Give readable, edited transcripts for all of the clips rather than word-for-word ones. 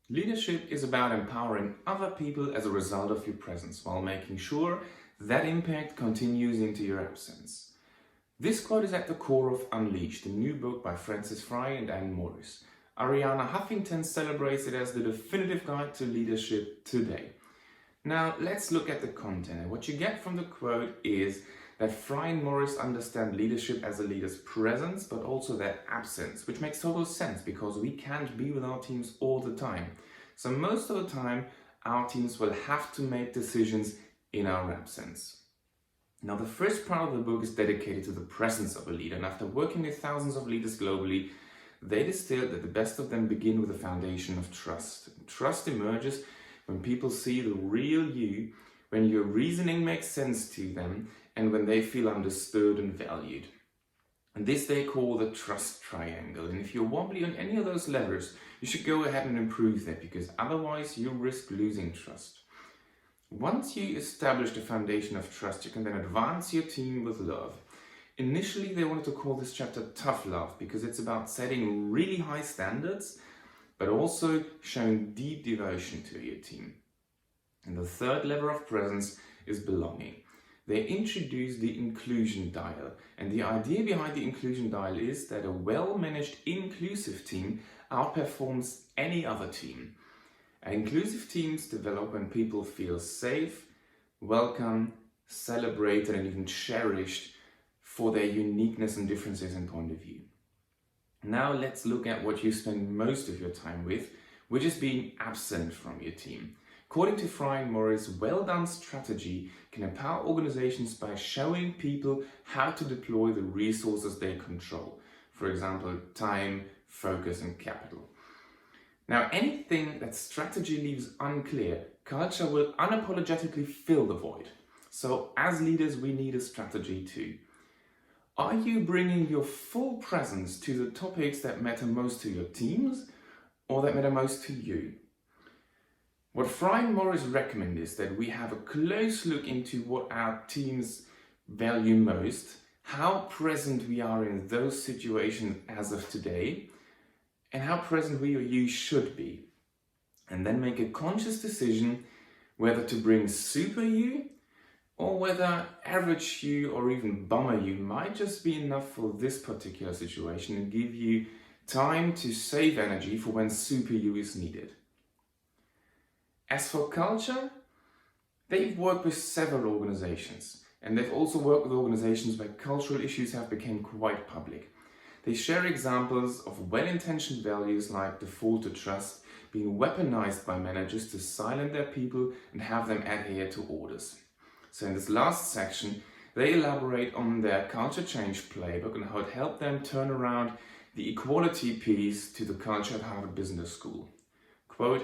Leadership is about empowering other people as a result of your presence while making sure that impact continues into your absence. This quote is at the core of Unleashed, a new book by Frei and Anne Morris. Ariana Huffington celebrates it as the definitive guide to leadership today. Now let's look at the content, and what you get from the quote is that Frei and Morris understand leadership as a leader's presence but also their absence, which makes total sense because we can't be with our teams all the time. So most of the time our teams will have to make decisions in our absence. Now the first part of the book is dedicated to the presence of a leader, and after working with thousands of leaders globally, they distilled that the best of them begin with the foundation of trust. Trust emerges when people see the real you, when your reasoning makes sense to them, and when they feel understood and valued. And this they call the trust triangle. And if you're wobbly on any of those levers, you should go ahead and improve that, because otherwise you risk losing trust. Once you establish the foundation of trust, you can then advance your team with love. Initially, they wanted to call this chapter Tough Love because it's about setting really high standards, but also showing deep devotion to your team. And the third level of presence is belonging. They introduced the inclusion dial, and the idea behind the inclusion dial is that a well-managed inclusive team outperforms any other team. And inclusive teams develop when people feel safe, welcome, celebrated, and even cherished for their uniqueness and differences in point of view. Now let's look at what you spend most of your time with, which is being absent from your team. According to Frei and Morris, well-done strategy can empower organizations by showing people how to deploy the resources they control. For example, time, focus, and capital. Now, anything that strategy leaves unclear, culture will unapologetically fill the void. So as leaders, we need a strategy too. Are you bringing your full presence to the topics that matter most to your teams or that matter most to you? What Frei and Morris recommend is that we have a close look into what our teams value most, how present we are in those situations as of today, and how present we or you should be. And then make a conscious decision whether to bring super you or whether average you or even bummer you might just be enough for this particular situation and give you time to save energy for when super you is needed. As for culture, they've worked with several organizations, and they've also worked with organizations where cultural issues have become quite public. They share examples of well-intentioned values like default to trust being weaponized by managers to silence their people and have them adhere to orders. So in this last section, they elaborate on their culture change playbook and how it helped them turn around the equality piece to the culture at Harvard Business School. Quote,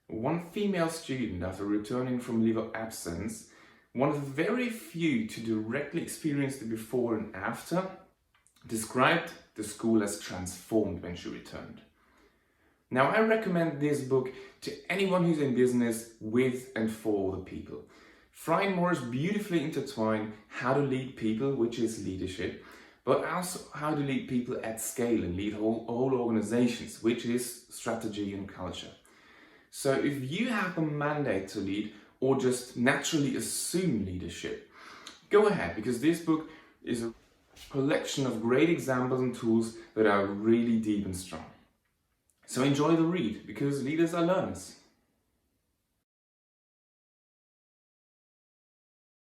one female student, after returning from leave of absence, one of the very few to directly experience the before and after, described the school as transformed when she returned. Now, I recommend this book to anyone who's in business with and for the people. Frei and Morris beautifully intertwine how to lead people, which is leadership, but also how to lead people at scale and lead whole organizations, which is strategy and culture. So if you have a mandate to lead or just naturally assume leadership, go ahead, because this book is a collection of great examples and tools that are really deep and strong. So enjoy the read, because leaders are learners.